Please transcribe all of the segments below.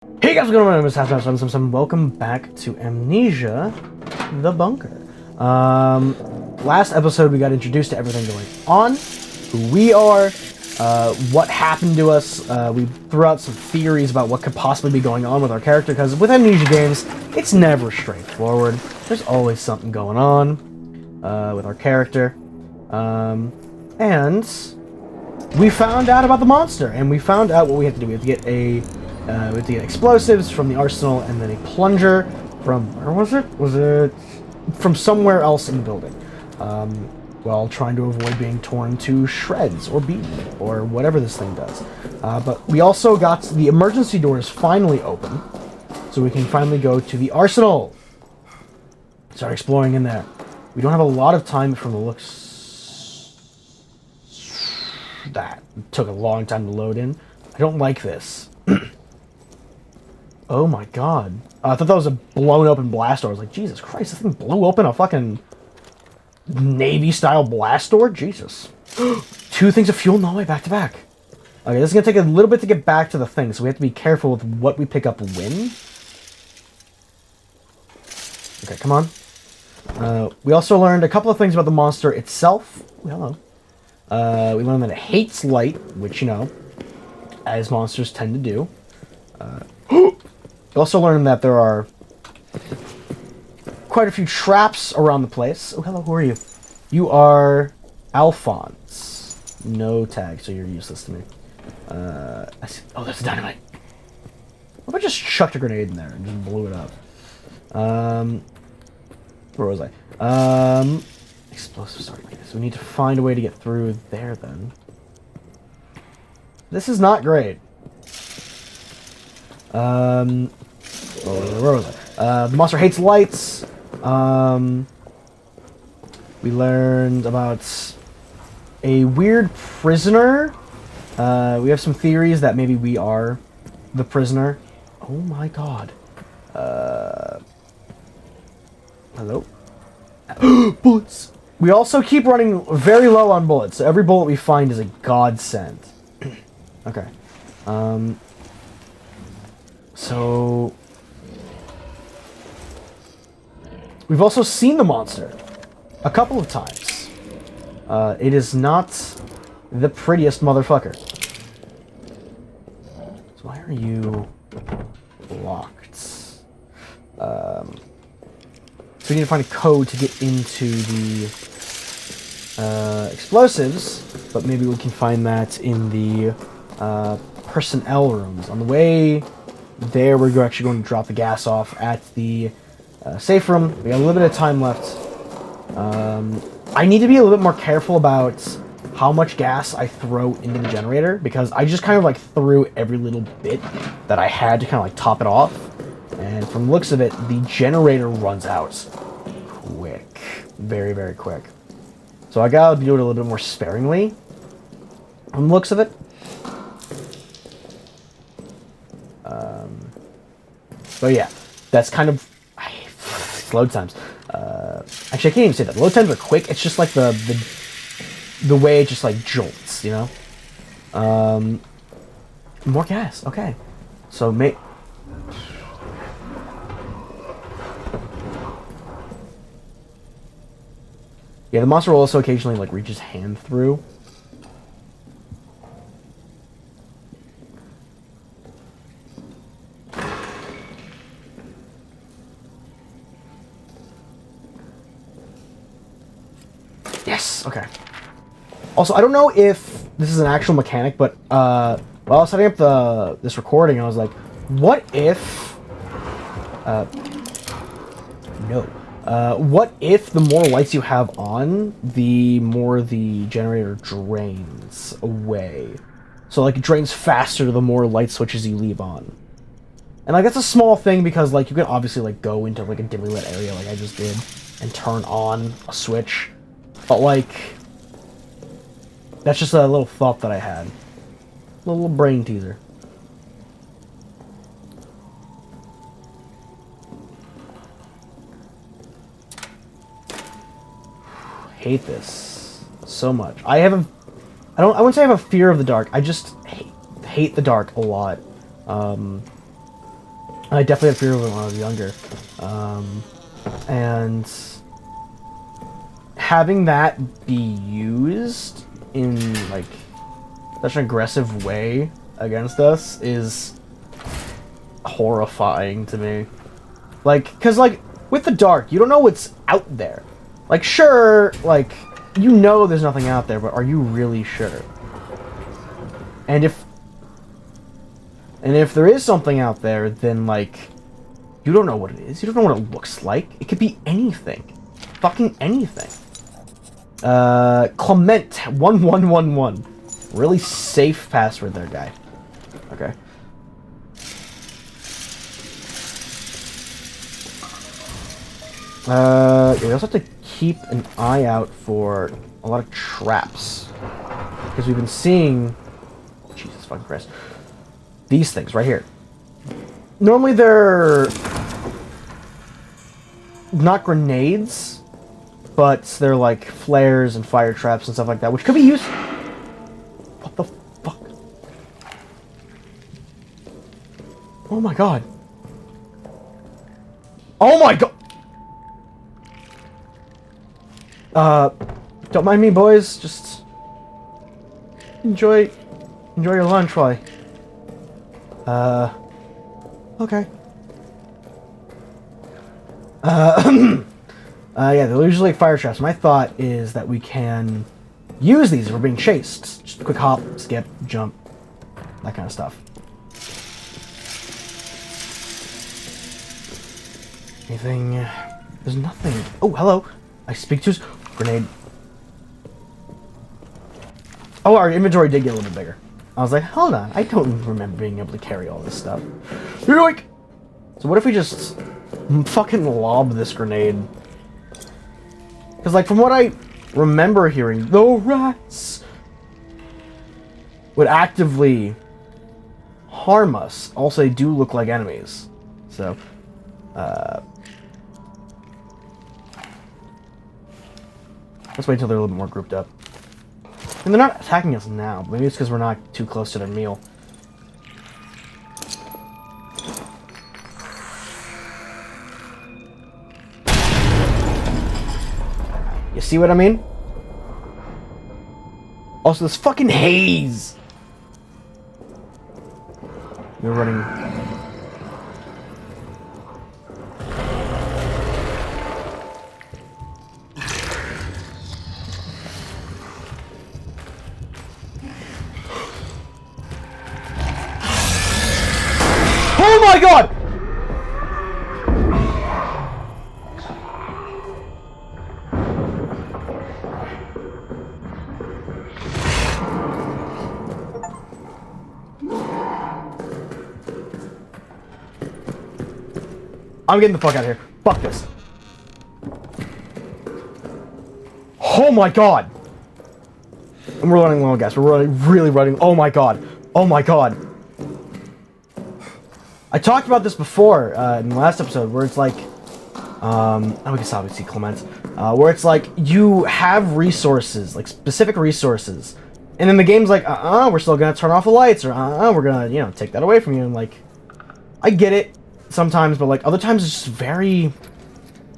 Hey guys, what's going on? My name is welcome back to Amnesia, the bunker. Last episode we got introduced to everything going on, who we are, what happened to us. We threw out some theories about what could possibly be going on with our character, because with Amnesia games, it's never straightforward. There's always something going on with our character. And we found out about the monster, and we found out what we have to do. We have to get explosives from the arsenal, and then a plunger from, where was it? Was it from somewhere else in the building? While trying to avoid being torn to shreds or beaten or whatever this thing does. But we also got the emergency doors finally open, so we can finally go to the arsenal. Start exploring in there. We don't have a lot of time from the looks. That took a long time to load in. I don't like this. Oh my god. I thought that was a blown open blast door. I was like, Jesus Christ, this thing blew open a fucking Navy-style blast door? Jesus. 2 things of fuel? No way, back to back. Okay, this is going to take a little bit to get back to the thing, so we have to be careful with what we pick up when. Okay, come on. We also learned a couple of things about the monster itself. Hello. We learned that it hates light, which, you know, as monsters tend to do. We also learned that there are quite a few traps around the place. Oh, hello, who are you? You are Alphonse. No tag, so you're useless to me. I see. Oh, there's a dynamite. What if I just chucked a grenade in there and just blew it up? Where was I? Explosive start. So we need to find a way to get through there, then. This is not great. Where was I? The monster hates lights. We learned about a weird prisoner. We have some theories that maybe we are the prisoner. Oh my god. Hello? Bullets! We also keep running very low on bullets, so every bullet we find is a godsend. Okay. So we've also seen the monster a couple of times. It is not the prettiest motherfucker. So why are you locked? So we need to find a code to get into the explosives, but maybe we can find that in the personnel rooms. On the way there, we're actually going to drop the gas off at the safe room. We got a little bit of time left. I need to be a little bit more careful about how much gas I throw into the generator, because I just kind of like threw every little bit that I had to kind of like top it off. And from the looks of it, the generator runs out quick. Very, very quick. So I gotta do it a little bit more sparingly from the looks of it. But yeah, that's kind of load times. Actually, I can't even say that. Load times are quick. It's just like the way it just like jolts, you know. More gas. Okay, so yeah, the monster will also occasionally like reach his hand through. Yes, okay. Also, I don't know if this is an actual mechanic, but while I was setting up this recording, I was like, what if what if the more lights you have on, the more the generator drains away? So like it drains faster the more light switches you leave on. And like that's a small thing, because like you can obviously like go into like a dimly lit area like I just did and turn on a switch. But like that's just a little thought that I had. A little brain teaser. Hate this so much. I wouldn't say I have a fear of the dark. I just hate the dark a lot. I definitely had fear of it when I was younger. And having that be used in, like, such an aggressive way against us is horrifying to me. Like, because, like, with the dark, you don't know what's out there. Like, sure, like, you know there's nothing out there, but are you really sure? And if there is something out there, then, like, you don't know what it is. You don't know what it looks like. It could be anything. Fucking anything. Clement 1111. Really safe password there, guy. Okay. We also have to keep an eye out for a lot of traps. Because we've been seeing... Jesus fucking Christ. These things right here. Normally they're... not grenades, but they're like flares and fire traps and stuff like that, which could be used... What the fuck? Oh my god. Oh my god! Don't mind me, boys. Just enjoy your lunch while okay. Yeah, they're usually like fire traps. My thought is that we can use these if we're being chased. Just a quick hop, skip, jump, that kind of stuff. Anything? There's nothing. Oh, hello. I speak to... Grenade. Oh, our inventory did get a little bit bigger. I was like, hold on. I don't remember being able to carry all this stuff. Yoink! So what if we just fucking lob this grenade? Because, like, from what I remember hearing, the rats would actively harm us. Also, they do look like enemies. So, let's wait until they're a little bit more grouped up. And they're not attacking us now. Maybe it's because we're not too close to their meal. You see what I mean? Also, this fucking haze! We're running... Oh my god! I'm getting the fuck out of here. Fuck this. Oh my god! And we're running low on gas. We're really running. Oh my god. Oh my god. I talked about this before in the last episode, where it's like, we can obviously Clement, where it's like you have resources, like specific resources, and then the game's like, we're still gonna turn off the lights, or we're gonna, you know, take that away from you. And like, I get it sometimes, but like other times it's just very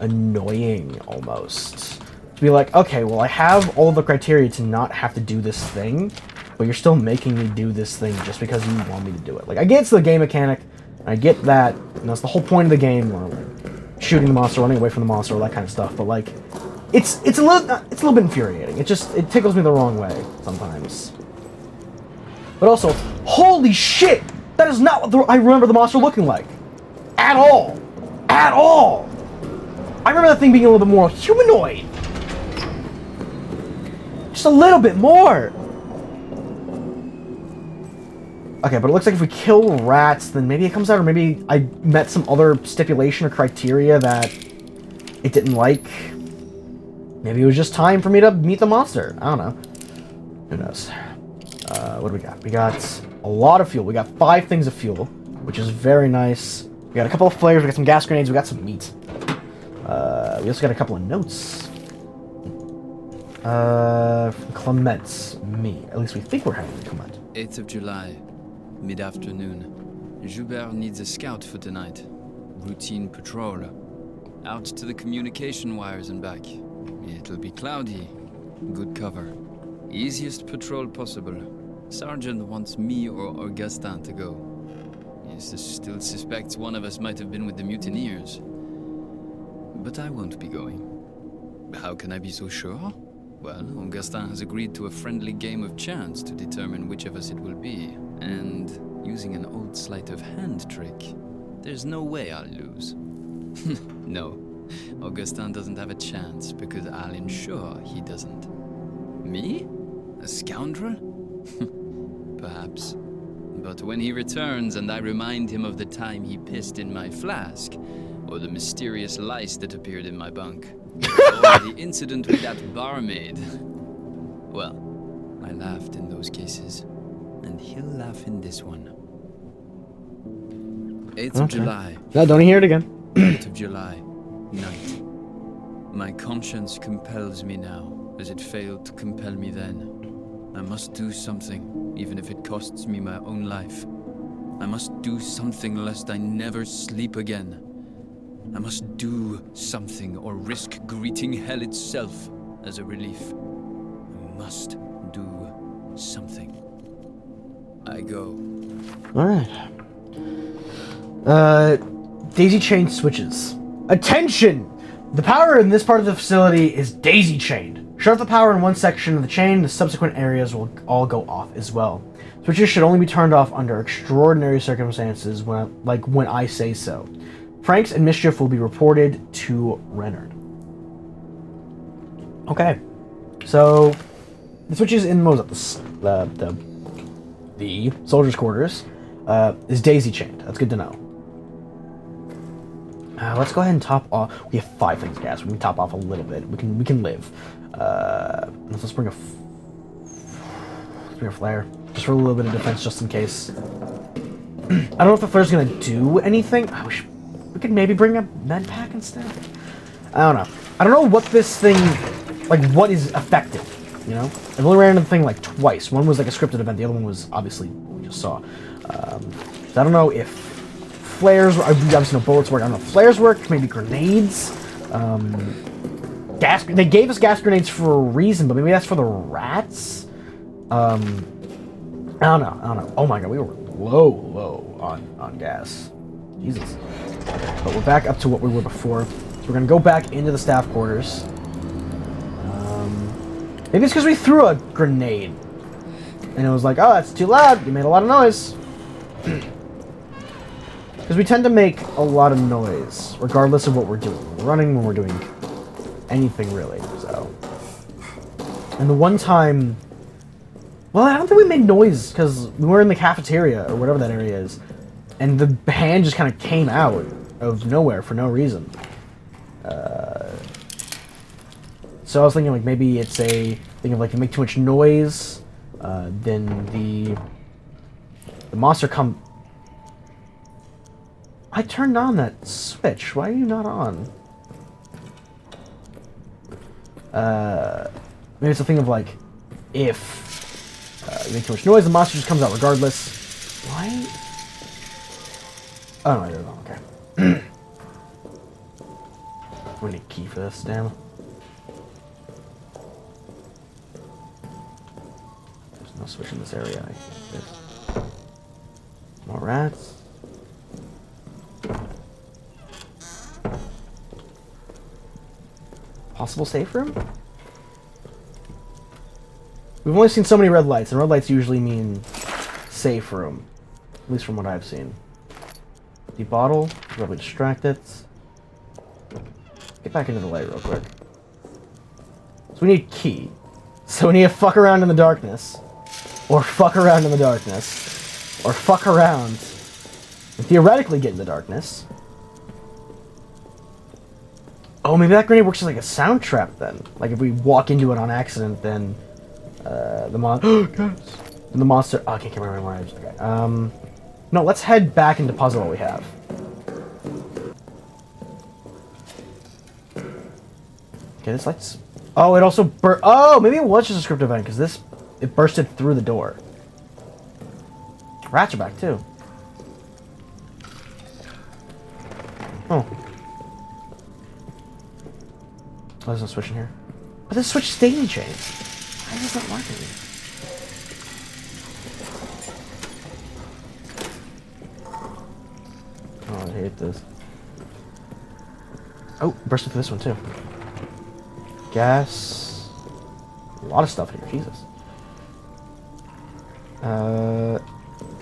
annoying almost to be like, okay, well I have all the criteria to not have to do this thing, but you're still making me do this thing just because you want me to do it. Like, I get it's the game mechanic. I get that, and that's the whole point of the game, where like shooting the monster, running away from the monster, all that kind of stuff. But like, it's a little bit infuriating. It tickles me the wrong way sometimes. But also, holy shit, that is not what I remember the monster looking like, at all, at all. I remember that thing being a little bit more humanoid, just a little bit more. Okay, but it looks like if we kill rats, then maybe it comes out, or maybe I met some other stipulation or criteria that it didn't like. Maybe it was just time for me to meet the monster. I don't know. Who knows? What do we got? We got a lot of fuel. We got 5 things of fuel, which is very nice. We got a couple of flares, we got some gas grenades, we got some meat. We also got a couple of notes. From Clement's me. At least we think we're having Clement. 8th of July. Mid-afternoon. Joubert needs a scout for tonight. Routine patrol. Out to the communication wires and back. It'll be cloudy. Good cover. Easiest patrol possible. Sergeant wants me or Augustin to go. He still suspects one of us might have been with the mutineers. But I won't be going. How can I be so sure? Well, Augustin has agreed to a friendly game of chance to determine which of us it will be. And using an old sleight of hand trick, there's no way I'll lose. No, Augustin doesn't have a chance because I'll ensure he doesn't. Me? A scoundrel? Perhaps. But when he returns and I remind him of the time he pissed in my flask, or the mysterious lice that appeared in my bunk, or the incident with that barmaid, well, I laughed in those cases, and he'll laugh in this one. 8th of July. No, don't hear it again. 8th of July, night. My conscience compels me now, as it failed to compel me then. I must do something, even if it costs me my own life. I must do something lest I never sleep again. I must do something or risk greeting hell itself as a relief. I must do something. I go. Alright. Daisy chain switches. Attention! The power in this part of the facility is daisy chained. Shut off the power in one section of the chain, the subsequent areas will all go off as well. Switches should only be turned off under extraordinary circumstances, when I say so. Pranks and mischief will be reported to Renard. Okay. So, the switches in the soldiers' quarters is daisy chained. That's good to know. Let's go ahead and top off. We have 5 things of gas. We can top off a little bit. We can live. Let's bring a flare just for a little bit of defense, just in case. I don't know if the flare's gonna do anything. We could maybe bring a med pack instead. I don't know. I don't know what this thing, what is effective. You know, I've only ran into the thing twice. One was a scripted event. The other one was obviously what we just saw. So I don't know if flares. We obviously know bullets work. I don't know if flares work. Maybe grenades. Gas. They gave us gas grenades for a reason, but maybe that's for the rats. I don't know. Oh my god, we were low on gas. Jesus. But we're back up to what we were before. So we're gonna go back into the staff quarters. Maybe it's because we threw a grenade. And it was oh, that's too loud. You made a lot of noise. Because we tend to make a lot of noise, regardless of what we're doing. When we're running, when we're doing anything really, so. And the one time... Well, I don't think we made noise, because we were in the cafeteria, or whatever that area is. And the hand just kind of came out of nowhere for no reason. So I was thinking maybe it's a thing of you make too much noise, then the monster come. I turned on that switch. Why are you not on? Maybe it's a thing of if you make too much noise, the monster just comes out regardless. Why? Oh no, I don't know. Okay. We need a key for this, damn. There's no switch in this area. There's more rats. Possible safe room? We've only seen so many red lights, and red lights usually mean safe room. At least from what I've seen. The bottle, probably distract it. Get back into the light real quick. So we need a key. So we need to fuck around in the darkness. Or fuck around in the darkness. Or fuck around and theoretically get in the darkness. Oh, maybe that grenade works as a sound trap then. If we walk into it on accident, then the monster. Oh, I can't remember where I was. Okay. No, let's head back and deposit what we have. Okay, this light's... Oh, it also oh, maybe it was just a script event, because it bursted through the door. Rats are back, too. Oh. Oh, there's no switch in here. But the switch is daisy chain. Why is this not working? Oh, I hate this. Oh, bursting through this one too. Gas. A lot of stuff here, Jesus.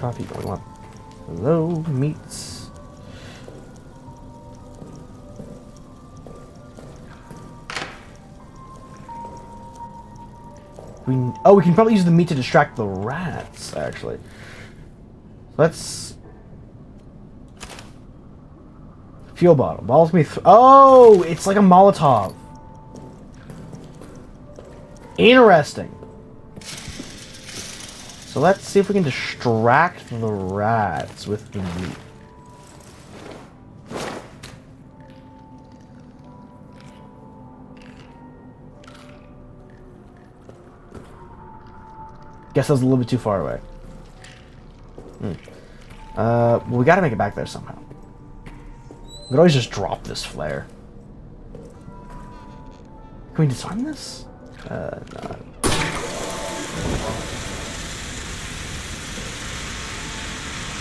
Coffee, what do you want? Hello, meats. We can probably use the meat to distract the rats, actually. Let's... Fuel bottle. Bottles can be... Oh! It's like a Molotov. Interesting. So let's see if we can distract the rats with the meat. Guess that was a little bit too far away. Well, we gotta make it back there somehow. We could always just drop this flare. Can we disarm this? No.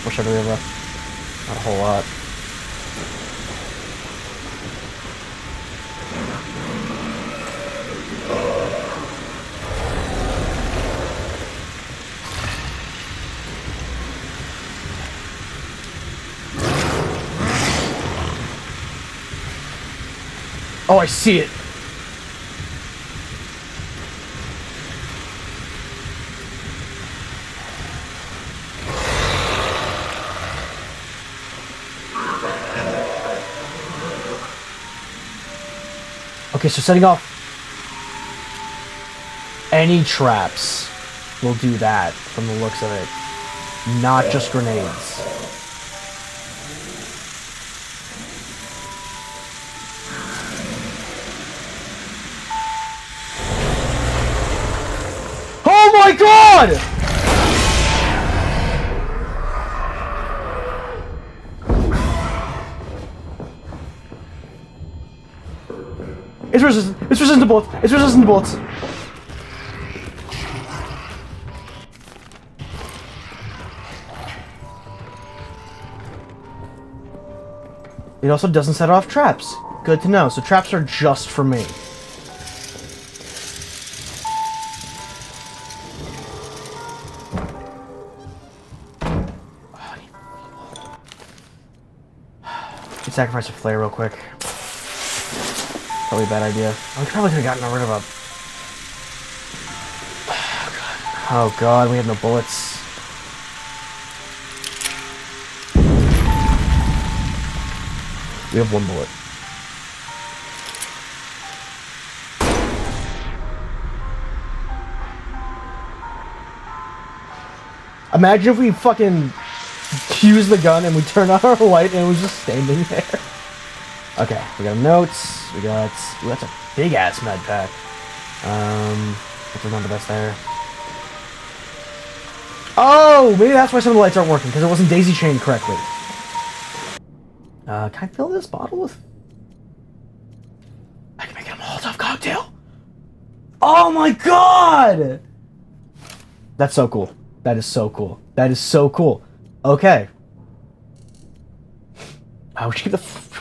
What should we have left? Not a whole lot. Oh, I see it. Okay, so setting off any traps will do that from the looks of it. Not just grenades. Oh my god! It's resistant. It's resistant to bullets. It's resistant to bullets. It also doesn't set off traps. Good to know. So traps are just for me. Let's sacrifice a flare real quick. Probably a bad idea. I probably could have gotten rid of a... Oh god, we have no bullets. We have one bullet. Imagine if we fucking use the gun and we turn on our light and it was just standing there. Okay, we got notes. We got... Ooh, that's a big-ass med pack. Hopefully not the best there. Oh! Maybe that's why some of the lights aren't working, because it wasn't daisy-chained correctly. Can I fill this bottle with... I can make it a Molotov cocktail! Oh my god! That's so cool. That is so cool. That is so cool. Okay. We should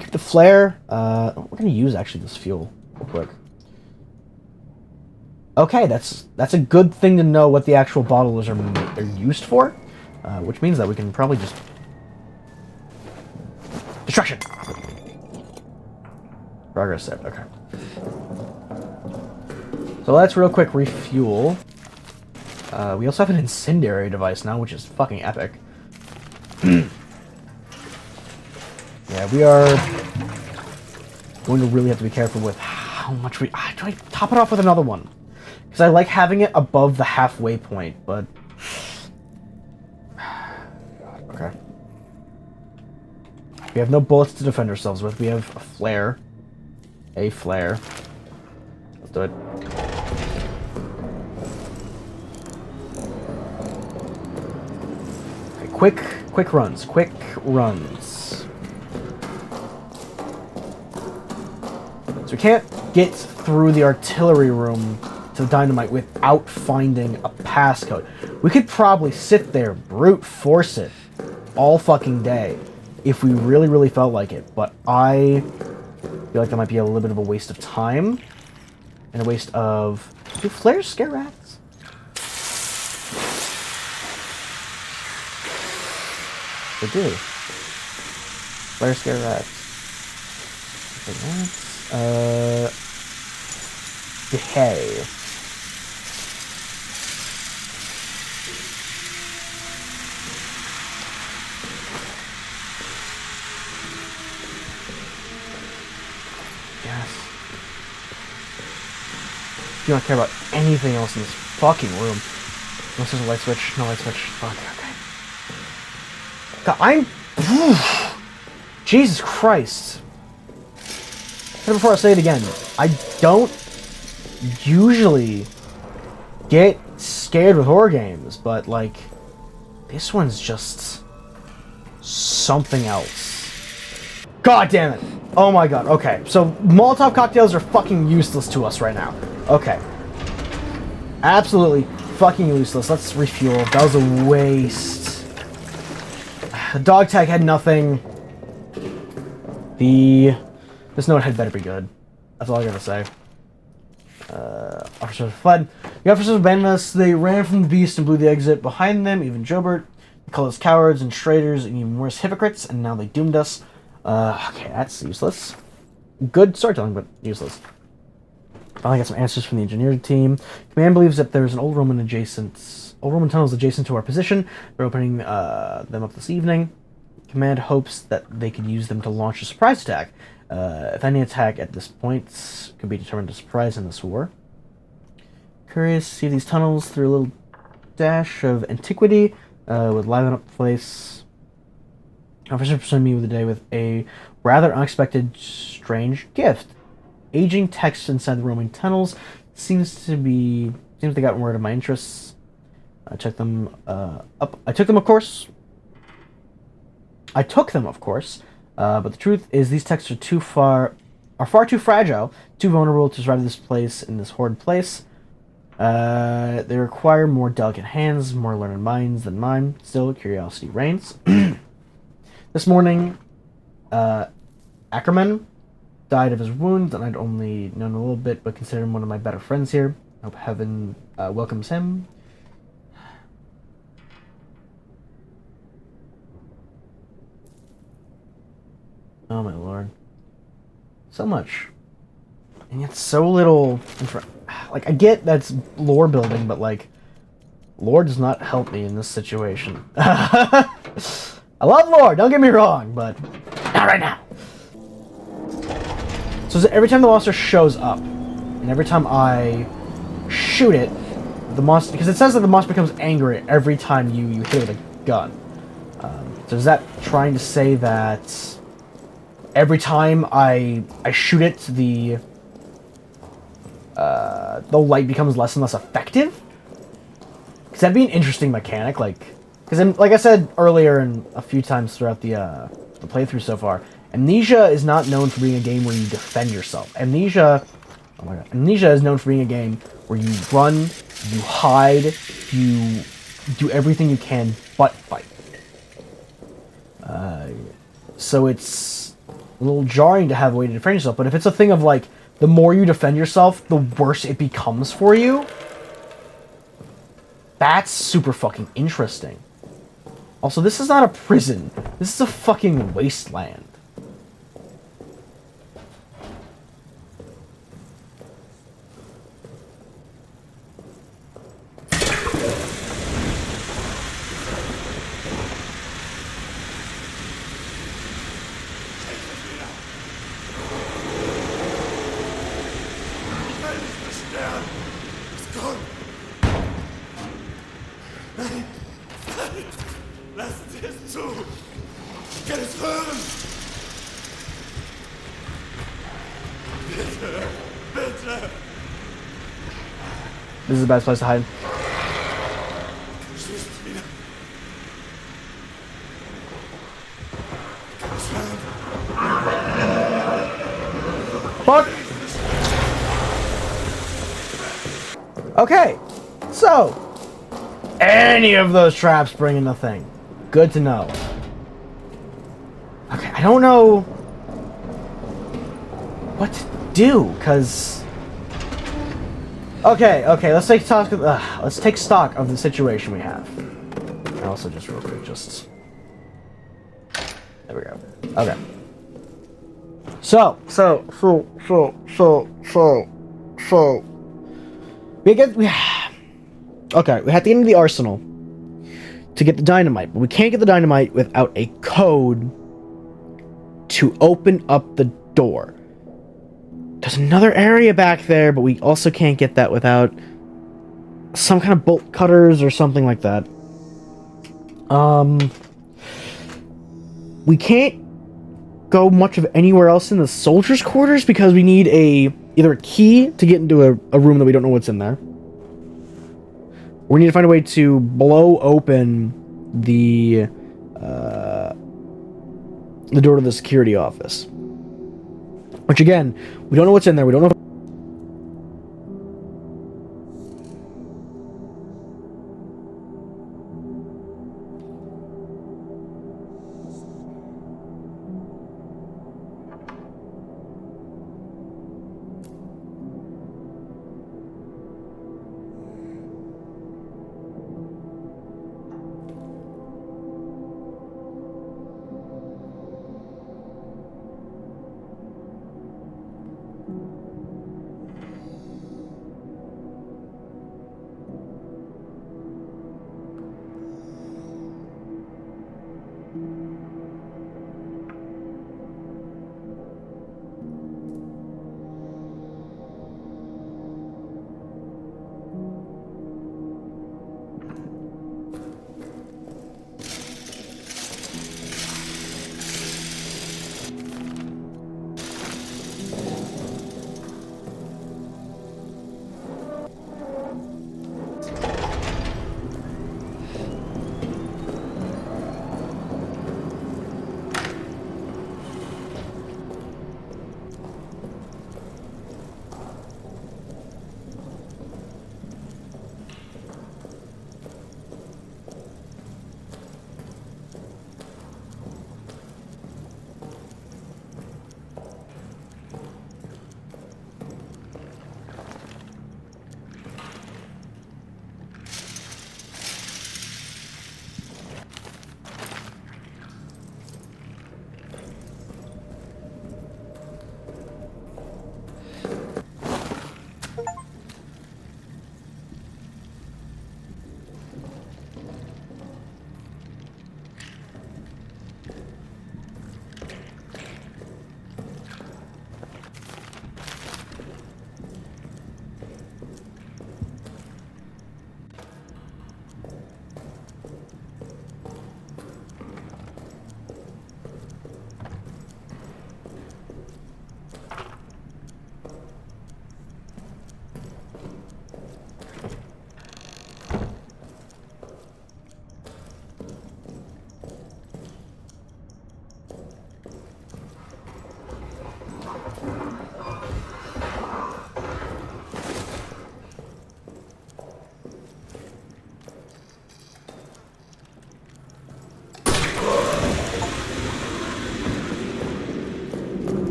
keep the flare. We're gonna use actually this fuel real quick. Okay, that's a good thing to know what the actual bottles are used for, which means that we can probably just destruction. Progress saved. Okay. So let's real quick refuel. We also have an incendiary device now, which is fucking epic. Yeah, we are going to really have to be careful with how much we... do I top it off with another one? Because I like having it above the halfway point, but... Okay. We have no bullets to defend ourselves with. We have a flare. A flare. Let's do it. Okay, quick runs. Quick runs. So we can't get through the artillery room to the dynamite without finding a passcode. We could probably sit there, brute force it, all fucking day, if we really, really felt like it. But I feel like that might be a little bit of a waste of time. And a waste of... Do flares scare rats? They do. Flares scare rats. Decay. Yes. Do not care about anything else in this fucking room. Unless there's a light switch. No light switch. Fuck, okay. God, I'm... Jesus Christ. And before I say it again, I don't usually get scared with horror games, but, like, this one's just something else. God damn it. Oh my god, okay. So, Molotov cocktails are fucking useless to us right now. Okay. Absolutely fucking useless. Let's refuel. That was a waste. The dog tag had nothing. This note had better be good. That's all I gotta say. Officers fled. The officers abandoned us. They ran from the beast and blew the exit behind them. Even Joubert. They called us cowards and traitors and even worse, hypocrites. And now they doomed us. Okay, that's useless. Good storytelling, but useless. Finally got some answers from the engineering team. Command believes that there's an old Roman tunnels adjacent to our position. They're opening them up this evening. Command hopes that they could use them to launch a surprise attack. If any attack at this point could be determined a surprise in this war. Curious to see these tunnels through a little dash of antiquity would liven up the place. Officer presented me with the day with a rather unexpected, strange gift. Aging text inside the roaming tunnels seems they got word of my interests. I took them, of course. But the truth is these texts are far too fragile, too vulnerable to survive this place in this horrid place. They require more delicate hands, more learned minds than mine. Still, curiosity reigns. This morning, Ackerman died of his wounds, and I'd only known a little bit, but considered him one of my better friends here. I hope heaven welcomes him. Oh my lord. So much. And yet so little... Like, I get that's lore building, but, like, lore does not help me in this situation. I love lore, don't get me wrong, but not right now. So every time the monster shows up, and every time I shoot it, the monster... Because it says that the monster becomes angry every time you hit it with a gun. So is that trying to say that every time I shoot it, the light becomes less and less effective? Because that'd be an interesting mechanic, like... Because, like I said earlier and a few times throughout the playthrough so far, Amnesia is not known for being a game where you defend yourself. Amnesia is known for being a game where you run, you hide, you do everything you can but fight. So it's a little jarring to have a way to defend yourself, but if it's a thing of, like, the more you defend yourself, the worse it becomes for you, that's super fucking interesting. Also, this is not a prison. This is a fucking wasteland. This is the best place to hide. Fuck! Okay, so any of those traps bring in the thing. Good to know. Okay, I don't know what to do, because... Okay, let's take stock of the situation we have. And also, just real quick, just... There we go. Okay. So... Okay, we have to get into the arsenal to get the dynamite, but we can't get the dynamite without a code to open up the door. There's another area back there, but we also can't get that without some kind of bolt cutters or something like that. We can't go much of anywhere else in the soldiers' quarters because we need either a key to get into a room that we don't know what's in there. We need to find a way to blow open the door to the security office. Which again, we don't know what's in there. We don't know.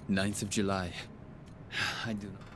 9th of July. I do not.